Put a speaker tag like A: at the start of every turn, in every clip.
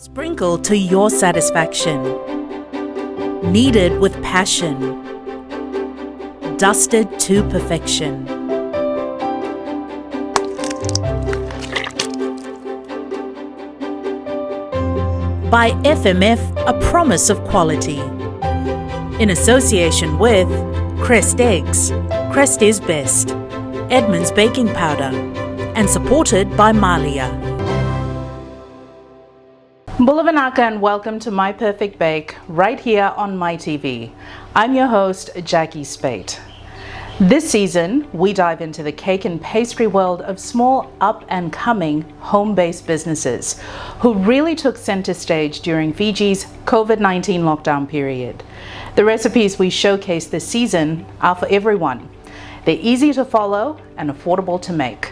A: Sprinkle to your satisfaction. Kneaded with passion. Dusted to perfection. By FMF, a promise of quality. In association with Crest Eggs, Crest is best, Edmund's baking powder, and supported by Malia. Bulavanaka and welcome to My Perfect Bake right here on My TV. I'm your host, Jacquee Speight. This season, we dive into the cake and pastry world of small up-and-coming home-based businesses who really took center stage during Fiji's COVID-19 lockdown period. The recipes we showcase this season are for everyone. They're easy to follow and affordable to make.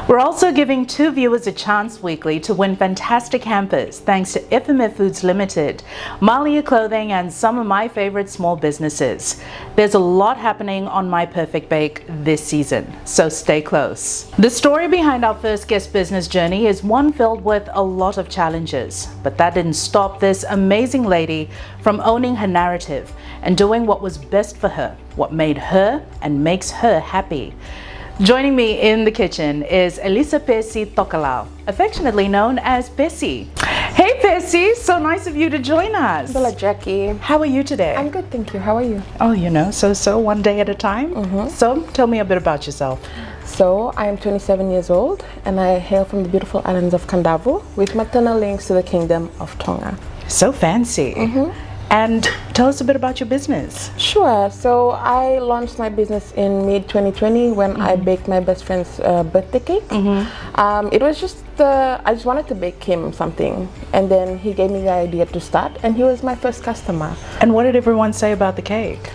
A: We're also giving 2 viewers a chance weekly to win fantastic hampers thanks to FMF Foods Limited, Malia Clothing, and some of my favorite small businesses. There's a lot happening on My Perfect Bake this season, so stay close. The story behind our first guest business journey is one filled with a lot of challenges, but that didn't stop this amazing lady from owning her narrative and doing what was best for her, what made her and makes her happy. Joining me in the kitchen is Elisapesi Tokalau, affectionately known as Percy. Hey Percy, so nice of you to join us.
B: Hello Jackie.
A: How are you today?
B: I'm good, thank you. How are you?
A: Oh, so one day at a time. So tell me a bit about yourself.
B: So I am 27 years old and I hail from the beautiful islands of Kandavo with maternal links to the kingdom of Tonga.
A: So fancy. And tell us a bit about your business.
B: Sure. So I launched my business in mid-2020 when I baked my best friend's birthday cake. It was just, I just wanted to bake him something. And then he gave me the idea to start and he was my first customer.
A: And what did everyone say about the cake?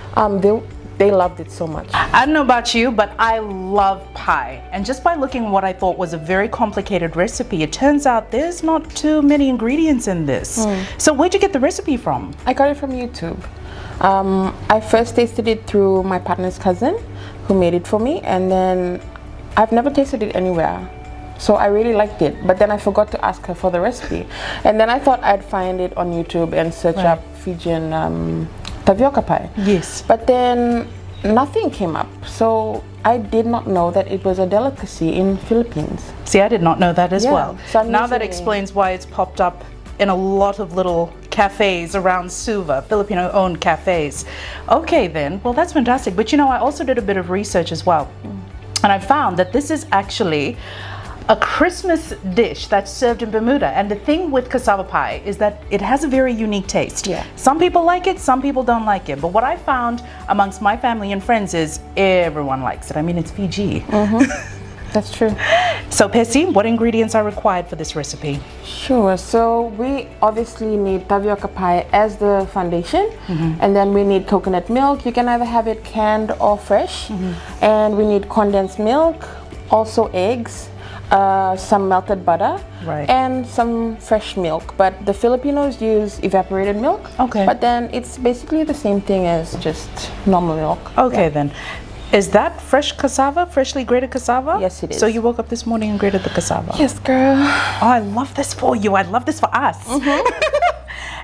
B: They loved it so much.
A: I don't know about you, but I love pie. And just by looking at what I thought was a very complicated recipe, it turns out there's not too many ingredients in this. So where'd you get the recipe from?
B: I got it from YouTube. I first tasted it through my partner's cousin who made it for me, and then I've never tasted it anywhere. So I really liked it, but then I forgot to ask her for the recipe. And then I thought I'd find it on YouTube and search up Fijian tapioca pie. Yes. But then nothing came up. So I did not know that it was a delicacy in Philippines.
A: See, I did not know that as well.
B: So
A: now that explains why it's popped up in a lot of little cafes around Suva, Filipino-owned cafes. Okay then, well that's fantastic. But I also did a bit of research as well. And I found that this is actually a Christmas dish that's served in Bermuda. And the thing with cassava pie is that it has a very unique taste. Some people like it, some people don't like it. But what I found amongst my family and friends is everyone likes it. I mean, it's Fiji.
B: That's true.
A: So Percy, what ingredients are required for this recipe?
B: Sure. So we obviously need tapioca pie as the foundation. And then we need coconut milk. You can either have it canned or fresh. And we need condensed milk, also eggs, some melted butter, and some fresh milk. But the Filipinos use evaporated milk. Okay. But then it's basically the same thing as just normal milk.
A: Okay then. Is that fresh cassava, freshly grated cassava?
B: Yes, it is.
A: So you woke up this morning and grated the cassava?
B: Yes, girl.
A: Oh, I love this for you. I love this for us.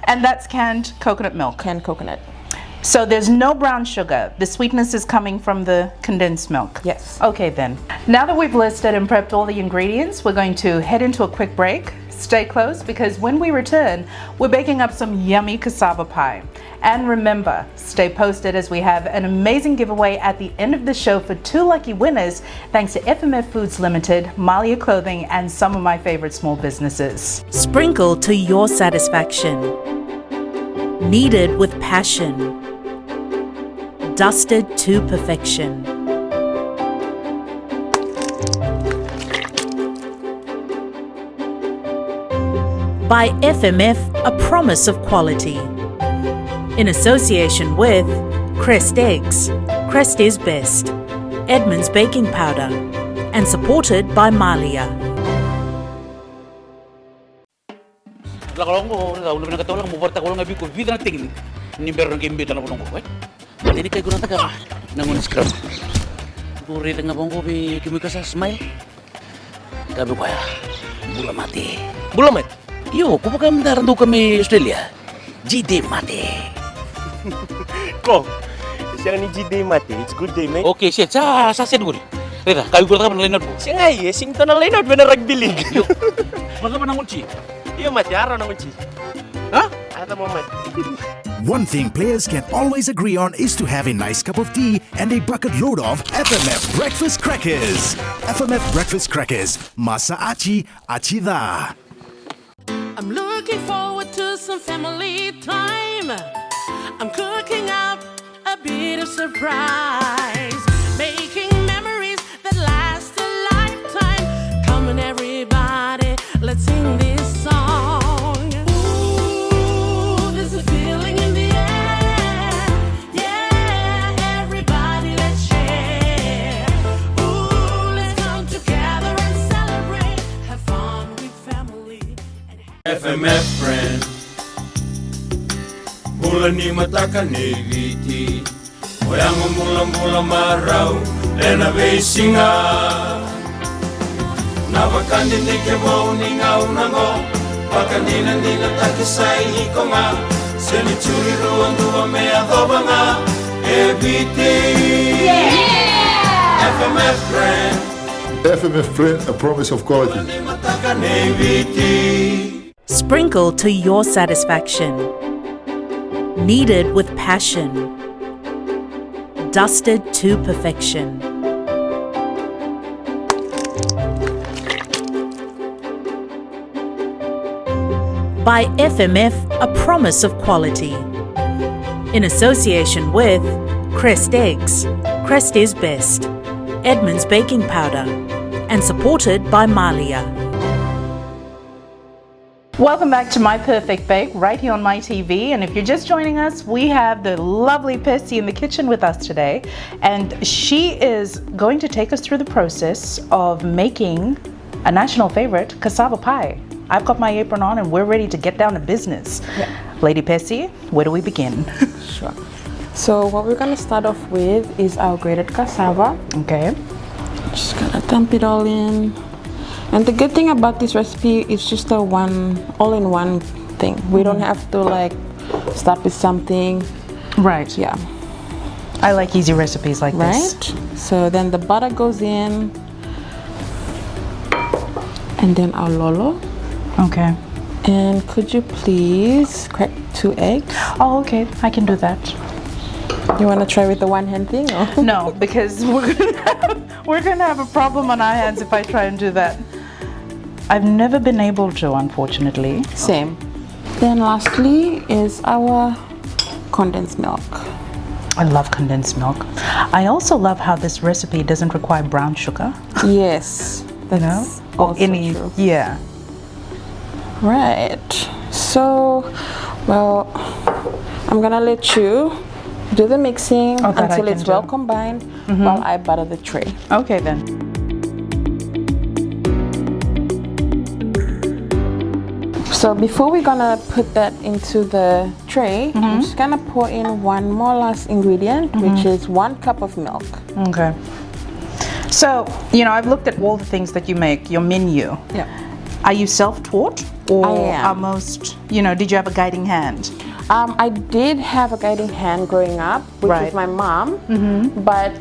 A: And that's canned coconut milk.
B: Canned coconut.
A: So there's no brown sugar. The sweetness is coming from the condensed milk.
B: Yes.
A: Okay then. Now that we've listed and prepped all the ingredients, we're going to head into a quick break. Stay close because when we return, we're baking up some yummy cassava pie. And remember, stay posted as we have an amazing giveaway at the end of the show for 2 lucky winners thanks to FMF Foods Limited, Malia Clothing, and some of my favorite small businesses. Sprinkle to your satisfaction. Kneaded with passion. Dusted to perfection. By FMF, a promise of quality. In association with Crest Eggs, Crest is best, Edmund's baking powder, and supported by Malia.
C: Jadi kayak guna taga nangon scrub. Puri tengah bongko bi kimi kasa smile. Tapi kaya bula mati. Bula mati. Yo, kung baka mandaran daw kami Australia. G-Day mate.
D: Kong, siya ni G-Day mate. It's good day, mate.
C: Okay, shit. Sa dulu. Rita, kayu ko ka panalainod mo.
D: Siya nga eh, sing na lainod ba na rugby league?
C: Yo, baka ba nang unchi?
D: Iyo, mate, araw na unchi.
C: Ha?
D: Ata mo, mate.
E: One thing players can always agree on is to have a nice cup of tea and a bucket load of FMF breakfast crackers. FMF breakfast crackers. Masa achi, achi da.
F: I'm looking forward to some family time. I'm cooking up a bit of surprise, making memories that last a lifetime. Come on, everybody, let's sing this song. Ooh, there's a feeling in the air. Yeah, everybody, let's share. Ooh, let's come together and celebrate. Have fun with family.
G: FMF friend Mula ni mataka ni viti Moyango mula marau Lena beisinga Navakandi nike wau ni ngau nango Pakandina nina takisai hiko nga Seni churi ruang dua mea doba nga Eviti FMF friend
H: FMF friend, a promise of quality.
G: Ni mataka ni viti
I: Sprinkle to your satisfaction. Kneaded with passion. Dusted to perfection. By FMF, a promise of quality. In association with Crest Eggs, Crest is best, Edmund's baking powder, and supported by Malia.
A: Welcome back to My Perfect Bake right here on My TV, and if you're just joining us, we have the lovely Percy in the kitchen with us today, and she is going to take us through the process of making a national favorite, cassava pie. I've got my apron on and we're ready to get down to business.
B: Yeah.
A: Lady Percy, where do we begin?
B: Sure. So what we're gonna start off with is our grated cassava.
A: Okay.
B: Just gonna dump it all in. And the good thing about this recipe is just a all-in-one thing. We don't have to like start with something.
A: Right.
B: Yeah.
A: I like easy recipes like this.
B: Right? So then the butter goes in. And then our lolo.
A: Okay.
B: And could you please crack 2 eggs?
A: Oh, okay. I can do that.
B: You wanna try with the one-hand thing? Or?
A: No, because we're gonna have a problem on our hands if I try and do that. I've never been able to, unfortunately.
B: Same. Then lastly is our condensed milk.
A: I love condensed milk. I also love how this recipe doesn't require brown sugar.
B: Yes, that's also true.
A: Yeah.
B: Right. So, well, I'm gonna let you do the mixing until it's well combined while I butter the tray.
A: Okay then.
B: So before we're gonna put that into the tray, I'm just gonna pour in one more last ingredient, which is 1 cup of milk.
A: Okay. So, you know, I've looked at all the things that you make, your menu.
B: Yeah.
A: Are you self-taught? Or
B: I am.
A: are most, you know, did you have a guiding hand?
B: I did have a guiding hand growing up, which
A: Right.
B: is my mom, but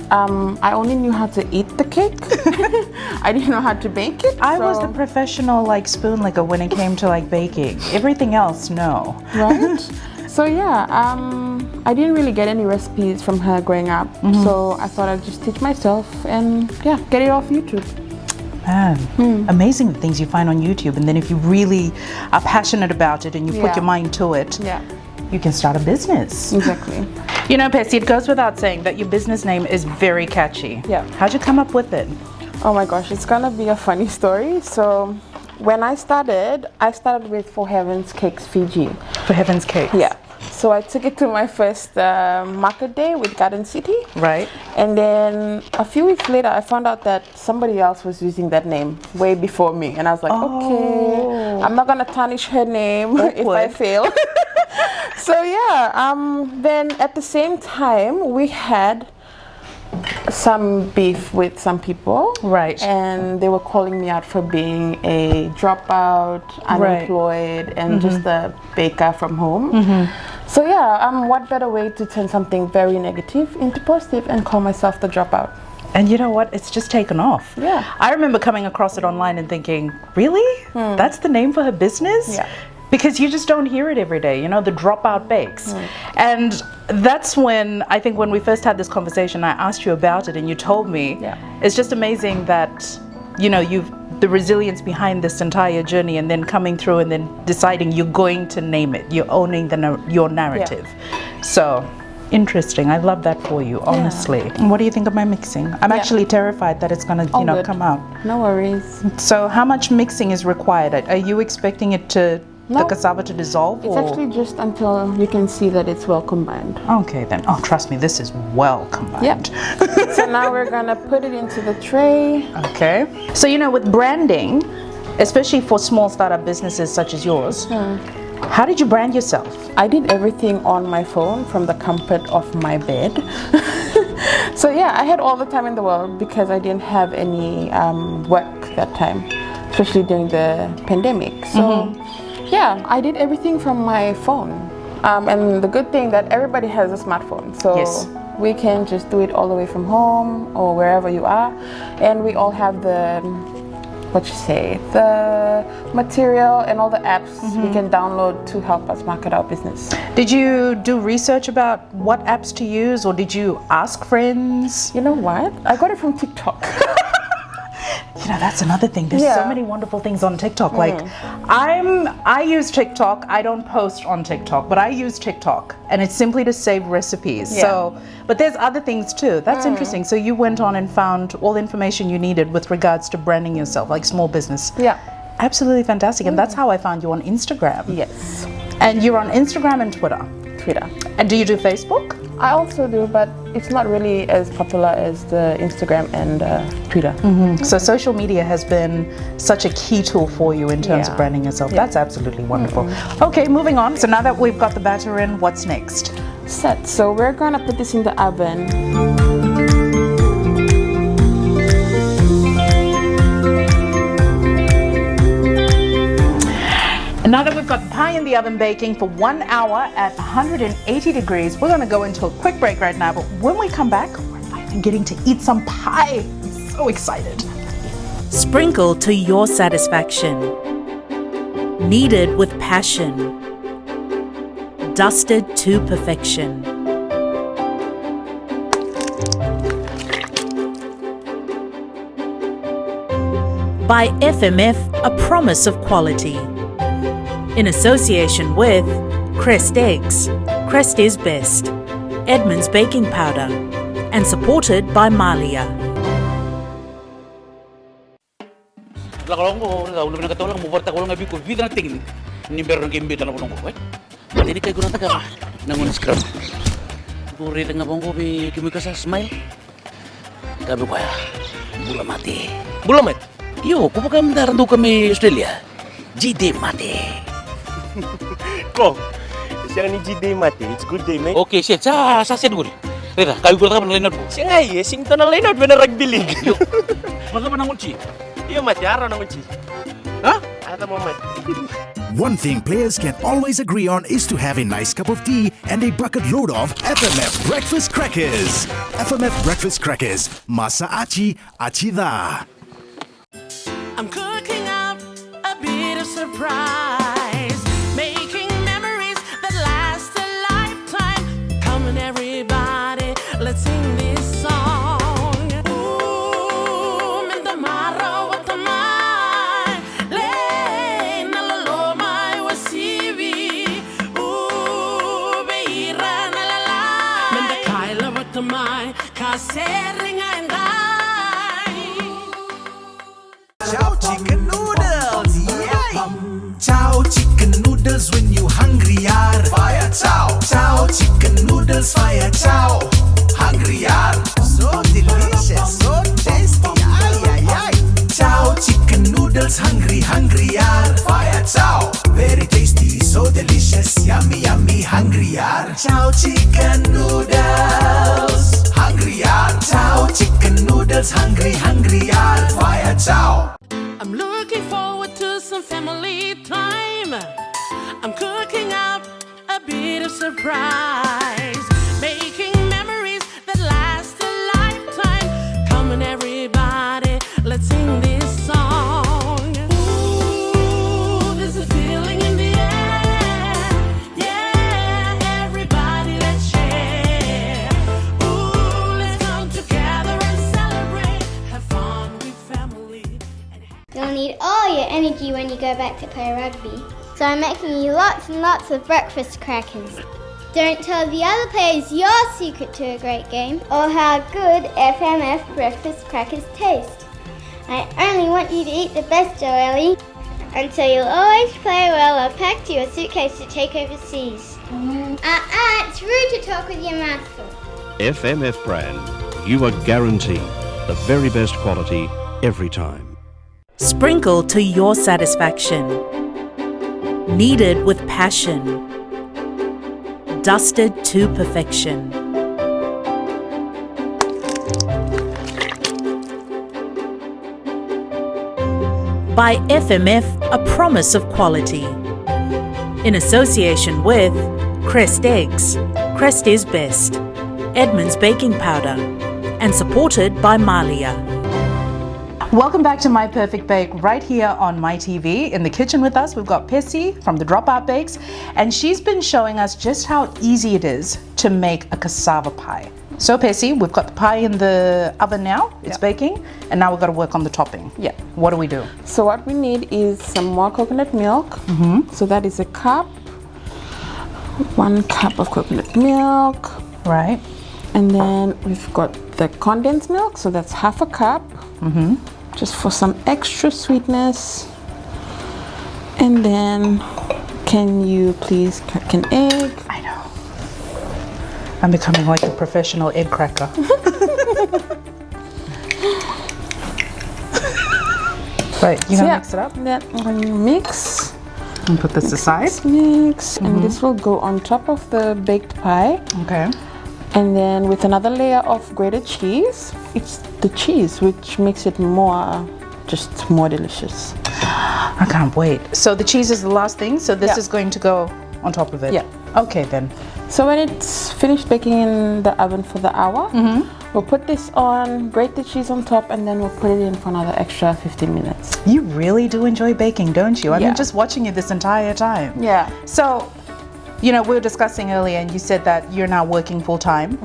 B: I only knew how to eat the cake. I didn't know how to bake it.
A: I was the
B: so-
A: professional like spoon licker when it came to like baking. Everything else, no.
B: Right? So yeah, I didn't really get any recipes from her growing up, so I thought I'd just teach myself and yeah, get it off YouTube.
A: Man, amazing the things you find on YouTube, and then if you really are passionate about it and you put your mind to it,
B: Yeah,
A: you can start a business.
B: exactly.
A: You know, Percy, it goes without saying that your business name is very catchy.
B: Yeah.
A: How'd you come up with it?
B: Oh my gosh, it's gonna be a funny story. So when I started with For Heaven's Cakes Fiji.
A: For Heaven's Cakes.
B: Yeah. So I took it to my first market day with Garden City.
A: Right.
B: And then a few weeks later, I found out that somebody else was using that name way before me. And I was like, okay, I'm not going to tarnish her name if I fail. So yeah, then at the same time, we had some beef with some people.
A: Right.
B: And they were calling me out for being a dropout, unemployed, and just a baker from home. So yeah, what better way to turn something very negative into positive and call myself the dropout.
A: And you know what? It's just taken off.
B: Yeah.
A: I remember coming across it online and thinking, really? That's the name for her business?
B: Yeah.
A: Because you just don't hear it every day, you know, the Dropout Bakes. And that's when, I think when we first had this conversation, I asked you about it and you told me, it's just amazing that, you know, the resilience behind this entire journey and then coming through and then deciding you're going to name it, you're owning your narrative. So, interesting. I love that for you, honestly. What do you think of my mixing? I'm actually terrified that it's gonna, you know, come out.
B: No worries.
A: So how much mixing is required? Are you expecting it to, the cassava to dissolve?
B: It's actually just until you can see that it's well combined.
A: Okay then. Oh, trust me, this is well combined.
B: Yep. So now we're gonna put it into the tray.
A: Okay. So, you know, with branding, especially for small startup businesses such as yours, how did you brand yourself?
B: I did everything on my phone from the comfort of my bed. So yeah, I had all the time in the world because I didn't have any work that time, especially during the pandemic. So yeah, I did everything from my phone. And the good thing that everybody has a smartphone. So we can just do it all the way from home or wherever you are. And we all have the the material and all the apps we can download to help us market our business.
A: Did you do research about what apps to use, or did you ask friends?
B: You know what? I got it from TikTok.
A: You know, that's another thing. There's so many wonderful things on TikTok. Like, I use TikTok. I don't post on TikTok, but I use TikTok, and it's simply to save recipes. So, but there's other things too. That's interesting. So you went on and found all the information you needed with regards to branding yourself, like small business.
B: Yeah.
A: Absolutely fantastic. And that's how I found you on Instagram.
B: Yes.
A: And you're on Instagram and Twitter. And do you do Facebook?
B: I also do, but it's not really as popular as the Instagram and Twitter.
A: So social media has been such a key tool for you in terms of branding yourself. That's absolutely wonderful. Okay, moving on. So now that we've got the batter in, what's next?
B: Set. So we're gonna put this in the oven.
A: And now that we've got the pie in the oven baking for 1 hour at 180 degrees, we're going to go into a quick break right now. But when we come back, we're finally getting to eat some pie. I'm so excited.
I: Sprinkle to your satisfaction. Kneaded with passion. Dusted to perfection. By FMF, a promise of quality. In association with Crest Eggs, Crest is best, Edmund's baking powder, and supported by Malia.
C: Kalau ko ulo na katolang mo porta ko lang abi ko vida na tingin ni meron kay imbita na ko ko. Dili kay guna taga nangon scrub. Puri nga bang ko bi kimi ka sa smile. Gabi ko ya. Bula mati.
D: Bula mat?
C: Yo, ko pa daran do kami Australia. GD mati.
D: Kong, siya ni G-Day mati. It's good day, mate.
C: Okay, shit. Sa Sedgul. Rita, kayo ko na Leonard ko.
D: Siya nga singto na Leonard, na rugby league.
C: Yo, baka ba nangunchi?
D: Iyo, mati. Araw nangunchi.
C: Ha?
D: Ata mo, mati.
E: One thing players can always agree on is to have a nice cup of tea and a bucket load of FMF Breakfast Crackers. FMF Breakfast Crackers. Masa achi, achi da.
F: I'm cooking up a bit of surprise, making memories that last a lifetime. Come on, everybody, let's sing this song. Ooh, mentamara watamai, le nalalo mai wasivi. Ooh, beira nalala, mendakaila watamai, kaseringa endai.
J: Chow chicken noodles, yay! Chow chicken noodles when you hungry yar. Fire chow, chow chicken noodles, fire chow. Hungry yar, so delicious, so tasty, ay ay ay. Chow chicken noodles, hungry yar. Fire chow, very tasty, so delicious, yummy yummy, hungry yar. Chow chicken noodles, hungry yard. Chow chicken noodles, hungry, hungry yard. Fire chow.
F: I'm looking forward to some family time. I'm cooking up a bit of surprise, making memories that last a lifetime. Come on, everybody, let's sing this song. Ooh, there's a feeling in the air. Yeah, everybody, let's share. Ooh, let's come together and celebrate. Have fun with family.
K: You'll need all your energy when you go back to play rugby. So I'm making you lots and lots of breakfast crackers. Don't tell the other players your secret to a great game or how good FMF breakfast crackers taste. I only want you to eat the best, Joelle. And so you'll always play well or pack to your suitcase to take overseas. It's rude to talk with your mouth full.
L: FMF brand. You are guaranteed the very best quality every time.
I: Sprinkled to your satisfaction. Kneaded with passion. Dusted to perfection. By FMF, a promise of quality. In association with Crest Eggs, Crest is best, Edmund's baking powder, and supported by Malia.
A: Welcome back to My Perfect Bake right here on My TV. In the kitchen with us, we've got Percy from the Dropout Bakes, and she's been showing us just how easy it is to make a cassava pie. So Percy, we've got the pie in the oven now, it's baking, and now we've got to work on the topping.
B: Yeah.
A: What do we do?
B: So what we need is some more coconut milk. So that is a cup. 1 cup of coconut milk.
A: Right.
B: And then we've got the condensed milk, so that's half a cup. Just for some extra sweetness. And then, can you please crack an egg?
A: I know. I'm becoming like a professional egg cracker. Right, you're gonna mix it up?
B: Yeah, I'm gonna mix.
A: And put this aside.
B: Mix, and this will go on top of the baked pie.
A: Okay.
B: And then with another layer of grated cheese. It's the cheese which makes it just more delicious.
A: I can't wait. So the cheese is the last thing, so this is going to go on top of it?
B: Yeah.
A: Okay then.
B: So when it's finished baking in the oven for the hour, we'll put this on, grate the cheese on top, and then we'll put it in for another extra 15 minutes.
A: You really do enjoy baking, don't you? I mean, just watching you this entire time.
B: Yeah.
A: So, you know, we were discussing earlier and you said that you're now working full time.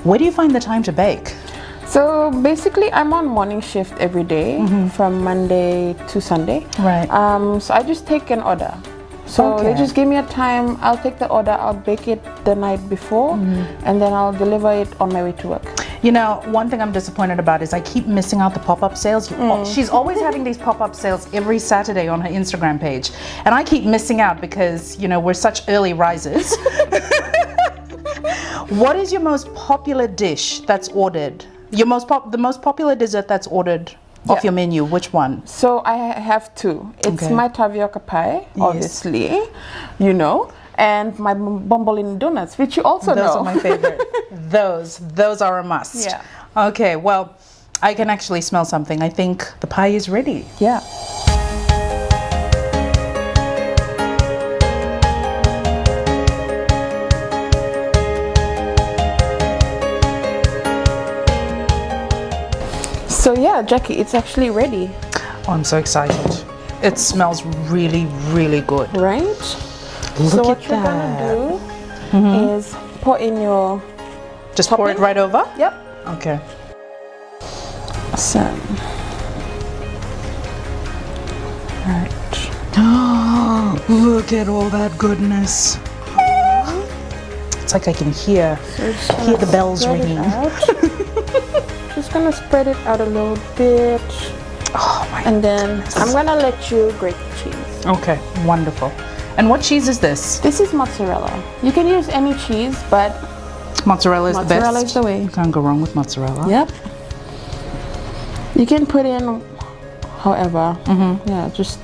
A: Where do you find the time to bake?
B: So basically I'm on morning shift every day from Monday to Sunday.
A: Right.
B: So I just take an order. So they just give me a time, I'll take the order, I'll bake it the night before, and then I'll deliver it on my way to work.
A: You know, one thing I'm disappointed about is I keep missing out the pop-up sales. She's always having these pop-up sales every Saturday on her Instagram page. And I keep missing out because, you know, we're such early risers. What is your most popular dish that's ordered? The most popular dessert that's ordered off your menu, which one?
B: So I have 2. It's my tapioca pie, obviously, you know, and my bombolini donuts, which you also know.
A: Those are my favorite. Those are a must.
B: Yeah.
A: Okay, well, I can actually smell something. I think the pie is ready.
B: Yeah. So yeah, Jackie, it's actually ready.
A: Oh, I'm so excited. It smells really, really good.
B: Right?
A: Look
B: so
A: at
B: what you're
A: that.
B: gonna do is pour in your
A: Just
B: topping.
A: pour it right over?
B: Yep.
A: Okay.
B: So. Right.
A: Look at all that goodness. It's like I can hear the bells ringing.
B: Just gonna spread it out a little bit.
A: Oh my
B: And then I'm gonna let you grate the cheese.
A: Okay, wonderful. And what cheese is this?
B: This is mozzarella. You can use any cheese, but
A: Mozzarella is the best.
B: mozzarella is the way.
A: You can't go wrong with mozzarella.
B: Yep. You can put in however. Yeah, just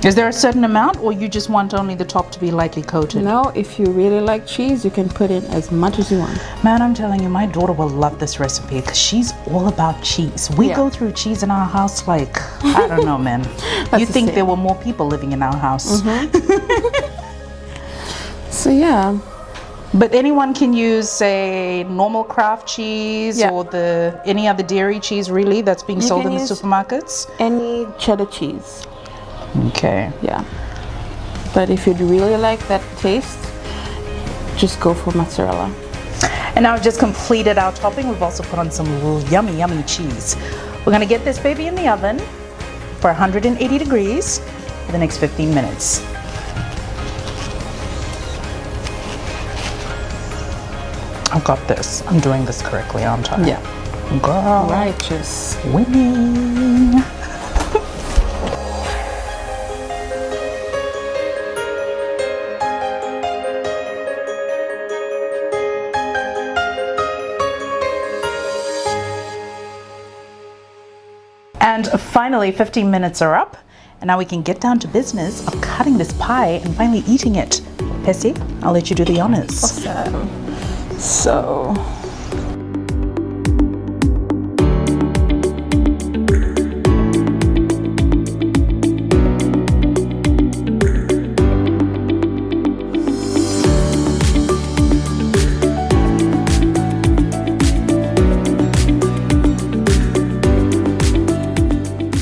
A: Is there a certain amount, or you just want only the top to be lightly coated?
B: No, if you really like cheese, you can put in as much as you want.
A: Man, I'm telling you, my daughter will love this recipe because she's all about cheese. We go through cheese in our house like, I don't know, man. You think there were more people living in our house.
B: So yeah.
A: But anyone can use, say, normal Kraft cheese or any other dairy cheese, really, that's being sold in the supermarkets?
B: Any cheddar cheese.
A: Okay.
B: Yeah. But if you'd really like that taste, just go for mozzarella.
A: And now we've just completed our topping. We've also put on some yummy, yummy cheese. We're gonna get this baby in the oven for 180 degrees for the next 15 minutes. I've got this. I'm doing this correctly, aren't I?
B: Yeah.
A: Girl.
B: Righteous.
A: Winning. And finally, 15 minutes are up, and now we can get down to business of cutting this pie and finally eating it. Percy, I'll let you do the honors.
B: Awesome. So,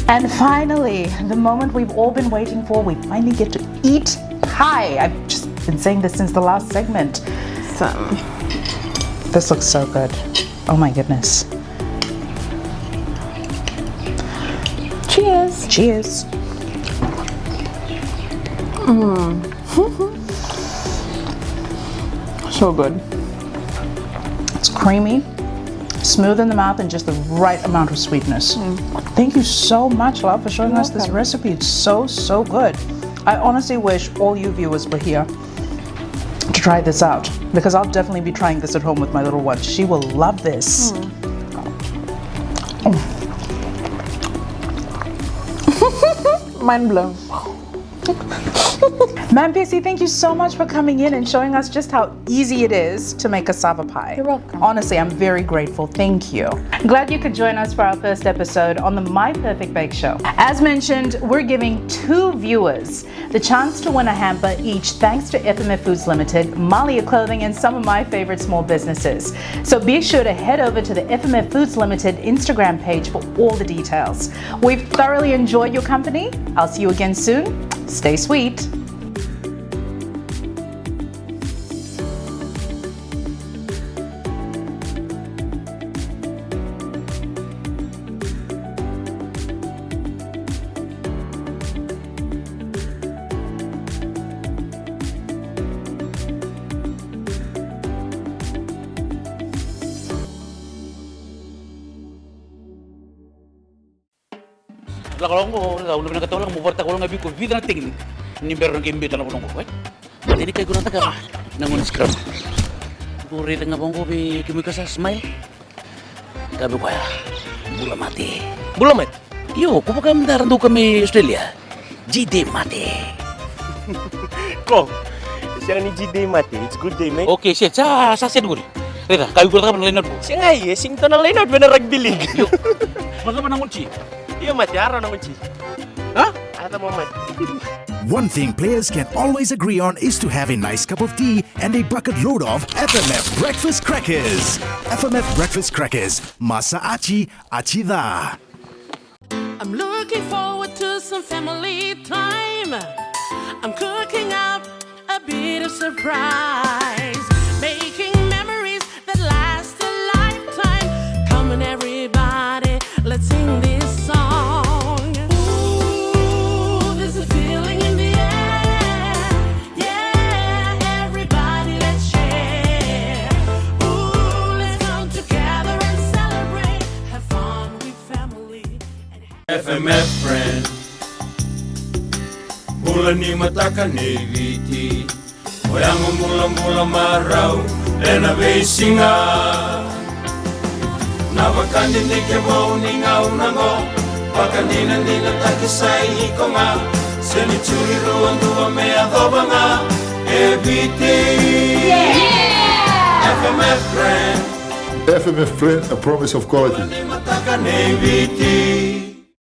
A: and finally, the moment we've all been waiting for, we finally get to eat pie. I've just been saying this since the last segment. This looks so good. Oh my goodness.
B: cheers.
A: Cheers.
B: So good.
A: It's creamy, smooth in the mouth, and just the right amount of sweetness. Thank you so much, love, for showing us this recipe. It's so, so good. I honestly wish all you viewers were here to try this out, because I'll definitely be trying this at home with my little one. She will love this.
B: Mind blown.
A: Man, Pesi, thank you so much for coming in and showing us just how easy it is to make cassava pie.
B: You're welcome.
A: Honestly, I'm very grateful. Thank you. Glad you could join us for our first episode on the My Perfect Bake Show. As mentioned, we're giving 2 viewers the chance to win a hamper each, thanks to FMF Foods Limited, Malia Clothing, and some of my favorite small businesses. So be sure to head over to the FMF Foods Limited Instagram page for all the details. We've thoroughly enjoyed your company. I'll see you again soon. Stay sweet.
C: La kolongo, la ulo na katola mo porta kolonga biko vida na tingin. Ni meron kay imbita na kolongo, right? Dili kay guna taga nangon scrum. Puri tengah bongo bi kimi kasa smile. Kabe ko ya. Bula mati.
D: Bula mati?
C: Yo, ko pa kamdaran do kami Australia. GD mati.
D: Ko, siya ni GD mati. It's good day, mate.
C: Okay, shit. Sa sen guri. Rita, kayo ko ka na
D: siya nga eh, sing to na line out, na rugby league.
C: Yo. Maka manangon chi.
D: Iya mati, araw na uchi.
C: Huh?
D: Ata mo mati.
E: One thing players can always agree on is to have a nice cup of tea and a bucket load of FMF breakfast crackers. FMF breakfast crackers. Masa achi, achi da.
F: I'm looking forward to some family time. I'm cooking up a bit of surprise, making memories that last a lifetime. Come on, everybody, let's sing this song. Ooh, there's a feeling in the air. Yeah, everybody, let's share. Ooh, let's come together and celebrate. Have fun with family.
G: FMF friend Mula ni mataka ni viti Oyango mula marau Lena beisinga Navakandi ni kebo ni ngau nango Pakanina nina takisai hikonga Seni turi ruan dua me adobanga Eviti FMF brand
H: FMF brand, a promise of quality.
G: Mataka Eviti